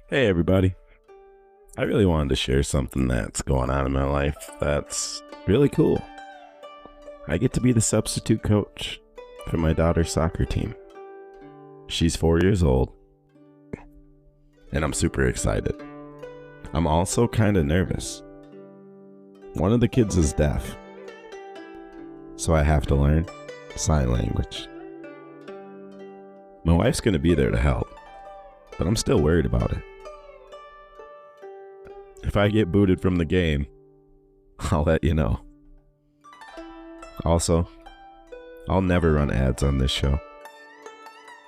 Hey everybody. I really wanted to share something that's going on in my life that's really cool. I get to be the substitute coach for my daughter's soccer team. She's 4 years old, and I'm super excited. I'm also kind of nervous. One of the kids is deaf, so I have to learn sign language. My wife's going to be there to help, but I'm still worried about it. If I get booted from the game, I'll let you know. Also, I'll never run ads on this show.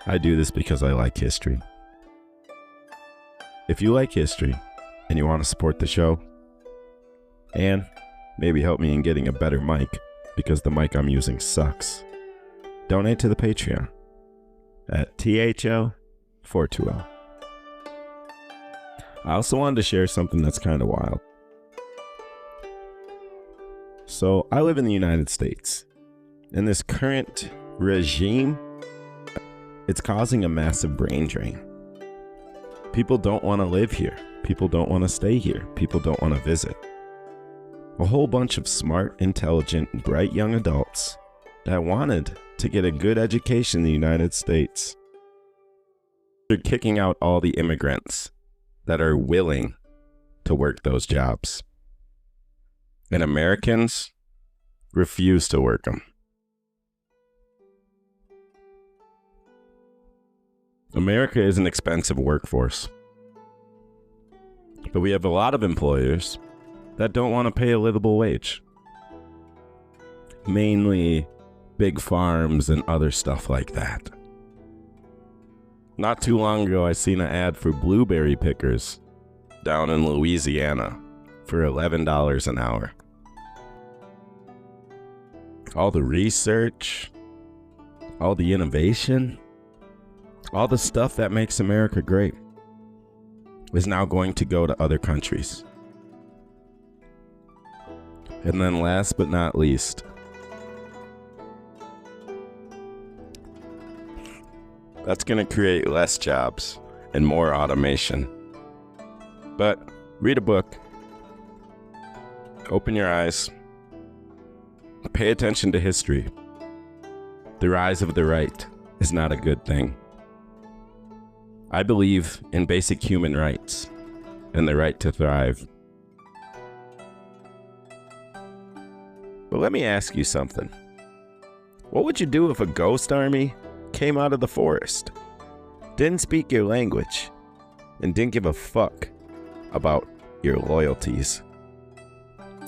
I do this because I like history. If you like history and you want to support the show, and maybe help me in getting a better mic because the mic I'm using sucks, donate to the Patreon at THL420. I also wanted to share something that's kind of wild. So I live in the United States, and this current regime, it's causing a massive brain drain. People don't want to live here. People don't want to stay here. People don't want to visit. A whole bunch of smart, intelligent, bright young adults that wanted to get a good education in the United States. They're kicking out all the immigrants that are willing to work those jobs. And Americans refuse to work them. America is an expensive workforce, but we have a lot of employers that don't want to pay a livable wage. Mainly big farms and other stuff like that. Not too long ago, I seen an ad for blueberry pickers down in Louisiana for $11 an hour. All the research, all the innovation, all the stuff that makes America great is now going to go to other countries. And then last but not least, that's going to create less jobs and more automation. But read a book, open your eyes, pay attention to history. The rise of the right is not a good thing. I believe in basic human rights and the right to thrive. But let me ask you something. What would you do if a ghost army came out of the forest, didn't speak your language, and didn't give a fuck about your loyalties?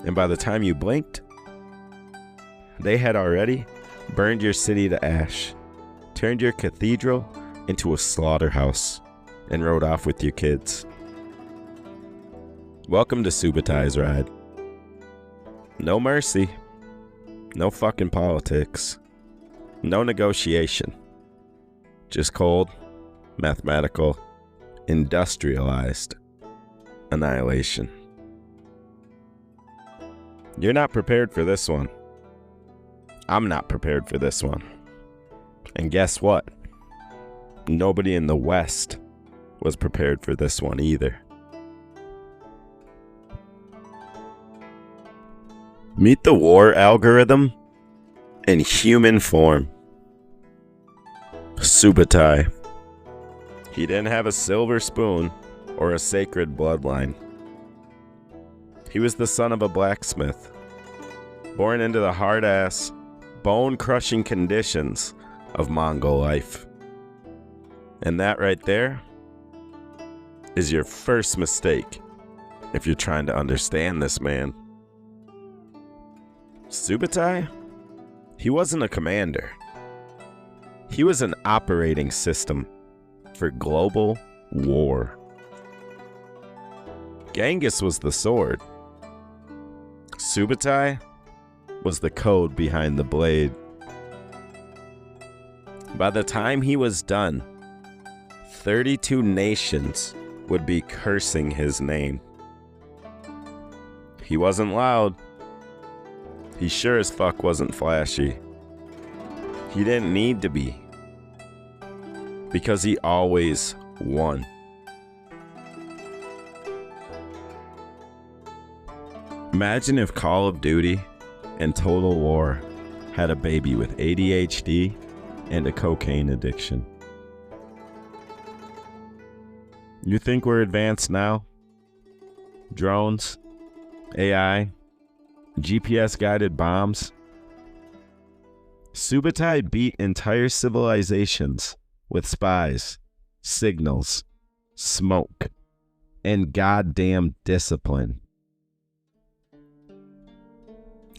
And by the time you blinked, they had already burned your city to ash, turned your cathedral into a slaughterhouse, and rode off with your kids. Welcome to Subadai's ride. No mercy, no fucking politics, no negotiation. Just cold, mathematical, industrialized annihilation. You're not prepared for this one. I'm not prepared for this one. And guess what? Nobody in the West was prepared for this one either. Meet the war algorithm in human form. Subadai. He didn't have a silver spoon or a sacred bloodline. He was the son of a blacksmith, born into the hard-ass, bone-crushing conditions of Mongol life. And that right there is your first mistake if you're trying to understand this man. Subadai? He wasn't a commander. He was an operating system for global war. Genghis was the sword. Subadai was the code behind the blade. By the time he was done, 32 nations would be cursing his name. He wasn't loud. He sure as fuck wasn't flashy. He didn't need to be, because he always won. Imagine if Call of Duty and Total War had a baby with ADHD and a cocaine addiction. You think we're advanced now? Drones, AI, GPS-guided bombs. Subadai beat entire civilizations with spies, signals, smoke, and goddamn discipline.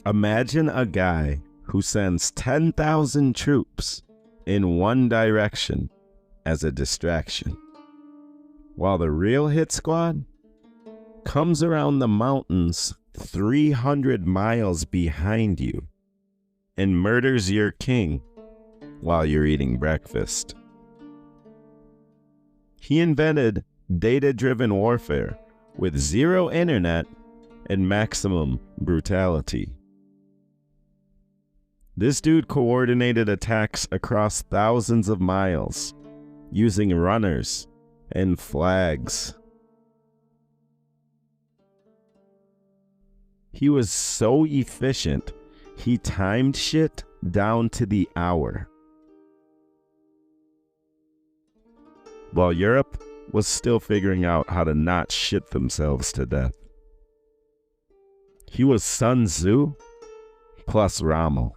Imagine a guy who sends 10,000 troops in one direction as a distraction, while the real hit squad comes around the mountains 300 miles behind you and murders your king while you're eating breakfast. He invented data-driven warfare with zero internet and maximum brutality. This dude coordinated attacks across thousands of miles using runners and flags. He was so efficient, he timed shit down to the hour. While Europe was still figuring out how to not shit themselves to death. He was Sun Tzu plus Rommel,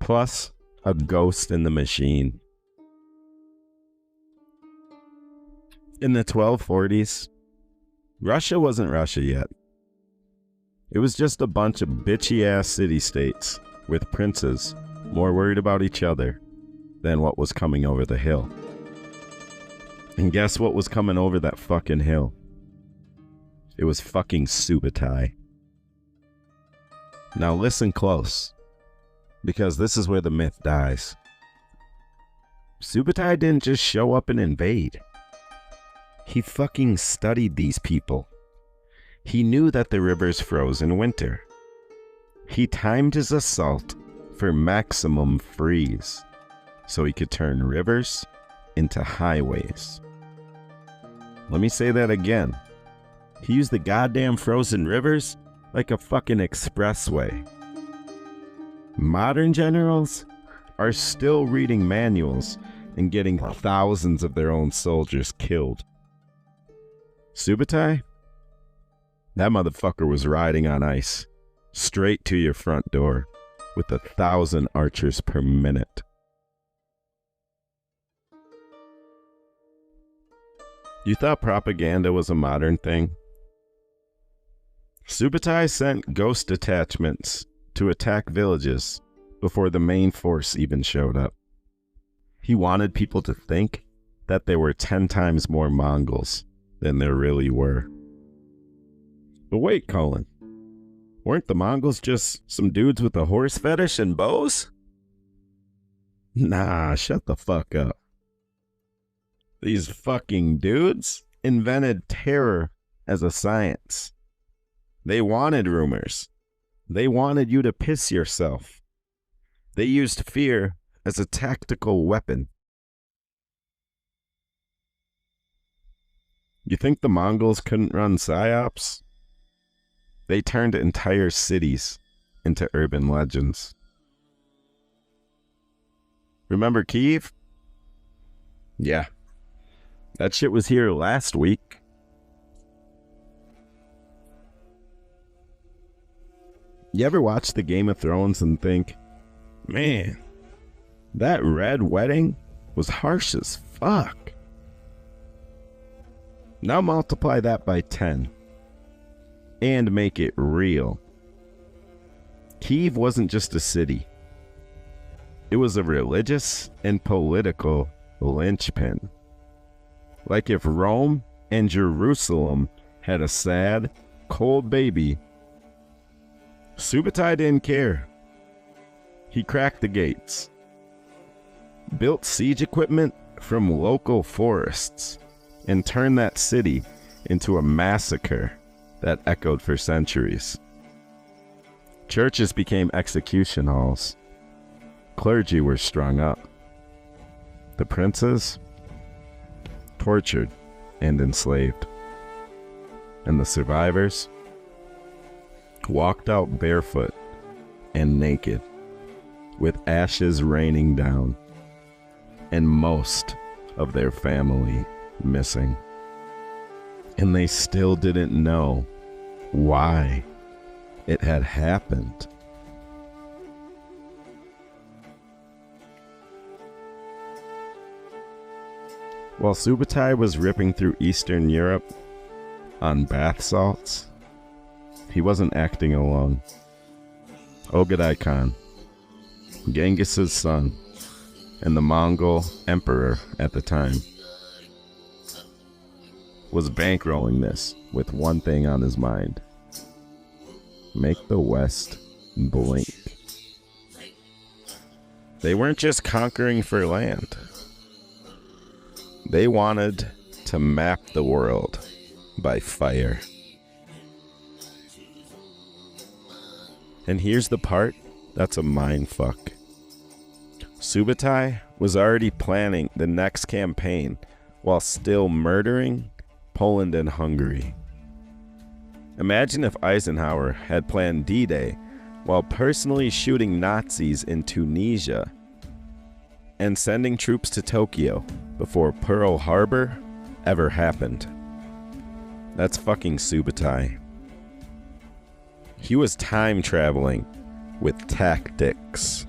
plus a ghost in the machine. In the 1240s, Russia wasn't Russia yet. It was just a bunch of bitchy-ass city-states with princes more worried about each other than what was coming over the hill. And guess what was coming over that fucking hill? It was fucking Subadai. Now listen close, because this is where the myth dies. Subadai didn't just show up and invade. He fucking studied these people. He knew that the rivers froze in winter. He timed his assault for maximum freeze, so he could turn rivers into highways. Let me say that again. He used the goddamn frozen rivers like a fucking expressway. Modern generals are still reading manuals and getting thousands of their own soldiers killed. Subadai? That motherfucker was riding on ice, straight to your front door, with 1,000 archers per minute. You thought propaganda was a modern thing? Subadai sent ghost detachments to attack villages before the main force even showed up. He wanted people to think that there were 10 times more Mongols than there really were. But wait, Colin, weren't the Mongols just some dudes with a horse fetish and bows? Nah, shut the fuck up. These fucking dudes invented terror as a science. They wanted rumors. They wanted you to piss yourself. They used fear as a tactical weapon. You think the Mongols couldn't run psyops? They turned entire cities into urban legends. Remember Kiev? Yeah. That shit was here last week. You ever watch the Game of Thrones and think, man, that red wedding was harsh as fuck. Now multiply that by 10 and make it real. Kiev wasn't just a city. It was a religious and political linchpin. Like if Rome and Jerusalem had a sad, cold baby, Subadai didn't care. He cracked the gates, built siege equipment from local forests, and turned that city into a massacre that echoed for centuries. Churches became execution halls. Clergy were strung up. The princes, tortured and enslaved. And the survivors, walked out barefoot and naked, with ashes raining down, and most of their family missing. And they still didn't know why it had happened. While Subadai was ripping through Eastern Europe on bath salts, he wasn't acting alone. Ogadai Khan, Genghis's son, and the Mongol emperor at the time, was bankrolling this with one thing on his mind: make the West blink. They weren't just conquering for land. They wanted to map the world by fire. And here's the part that's a mindfuck. Subadai was already planning the next campaign while still murdering Poland and Hungary. Imagine if Eisenhower had planned D-Day while personally shooting Nazis in Tunisia and sending troops to Tokyo before Pearl Harbor ever happened. That's fucking Subadai. He was time traveling with tactics.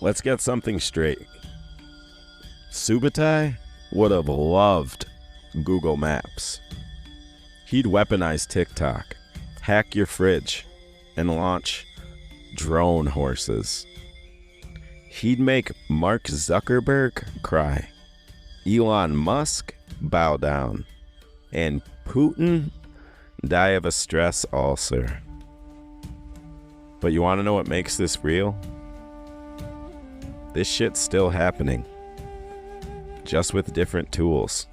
Let's get something straight. Subadai would have loved Google Maps. He'd weaponize TikTok, hack your fridge, and launch drone horses. He'd make Mark Zuckerberg cry, Elon Musk bow down, and Putin die of a stress ulcer. But you want to know what makes this real? This shit's still happening, just with different tools.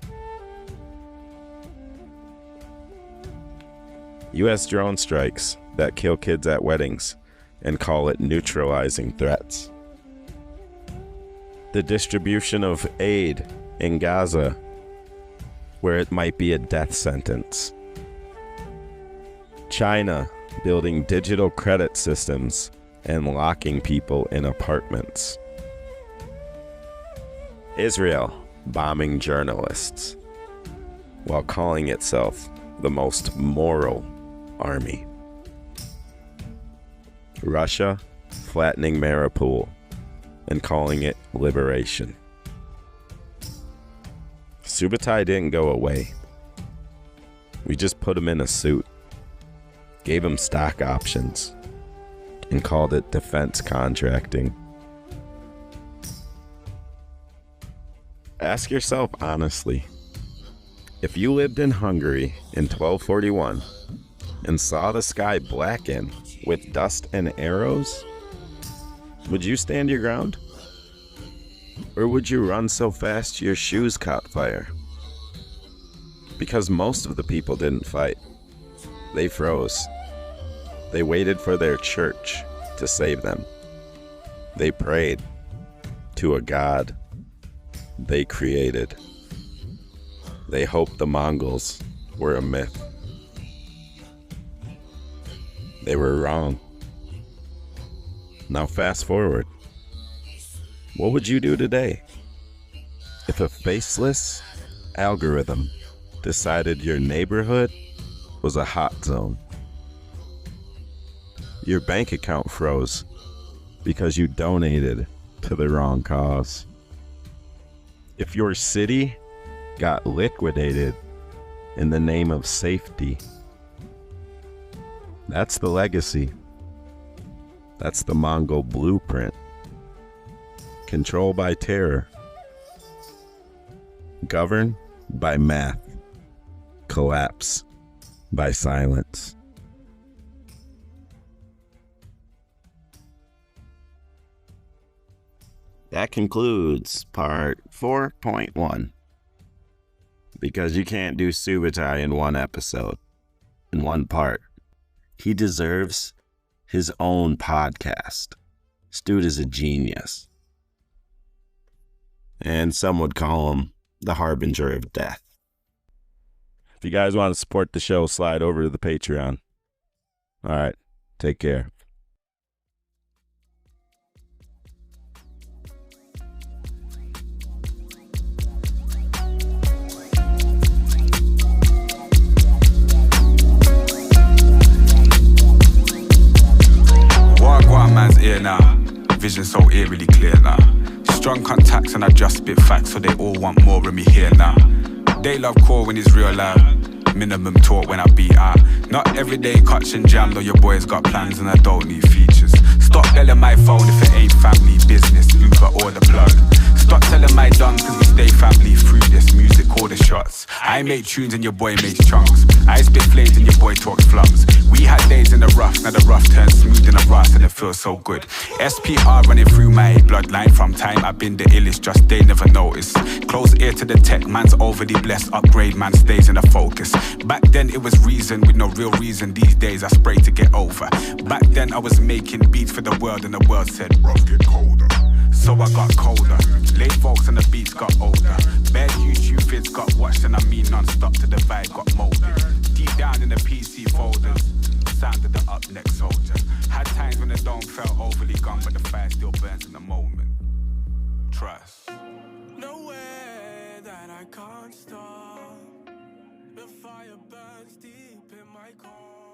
US drone strikes that kill kids at weddings and call it neutralizing threats. The distribution of aid in Gaza, where it might be a death sentence. China building digital credit systems and locking people in apartments. Israel bombing journalists while calling itself the most moral army. Russia flattening Mariupol and calling it liberation. Subadai didn't go away. We just put him in a suit, gave him stock options, and called it defense contracting. Ask yourself honestly, if you lived in Hungary in 1241 and saw the sky blacken with dust and arrows, would you stand your ground? Or would you run so fast your shoes caught fire? Because most of the people didn't fight. They froze. They waited for their church to save them. They prayed to a god they created. They hoped the Mongols were a myth. They were wrong. Now fast forward. What would you do today if a faceless algorithm decided your neighborhood was a hot zone? Your bank account froze because you donated to the wrong cause. If your city got liquidated in the name of safety. That's the legacy. That's the Mongol blueprint. Control by terror. Govern by math. Collapse by silence. That concludes part 4.1. Because you can't do Subadai in one episode, in one part. He deserves his own podcast. This dude is a genius. And some would call him the harbinger of death. If you guys want to support the show, slide over to the Patreon. All right. Take care. Wagwan man's ear now. Vision so eerily clear now. Strong contacts and I just spit facts, so they all want more of me here now. They love core when it's real loud. Minimum talk when I beat out. Not everyday cuts and jam, though your boy's got plans and I don't need features. Stop belling my phone if it ain't family business, Uber or the plug. Stop telling my dons cause we stay family through this music or the shots. I make tunes and your boy makes chunks. I spit flames and your boy talks flums. We had days in the rough, now the rough turns smooth in the rust and it feels so good. SPR running through my bloodline from time I've been the illest, just they never notice. Close ear to the tech, man's overly blessed, upgrade man stays in the focus. Back then it was reason with no real reason, these days I spray to get over. Back then I was making beats for the world and the world said, rough get colder. So I got colder, late folks and the beats got older. Bad YouTube vids got watched and I mean non-stop to the vibe got molded. Deep down in the PC folders, sounded the up next soldier. Had times when the dome felt overly gone, but the fire still burns in the moment. Trust. No way that I can't stop. The fire burns deep in my core.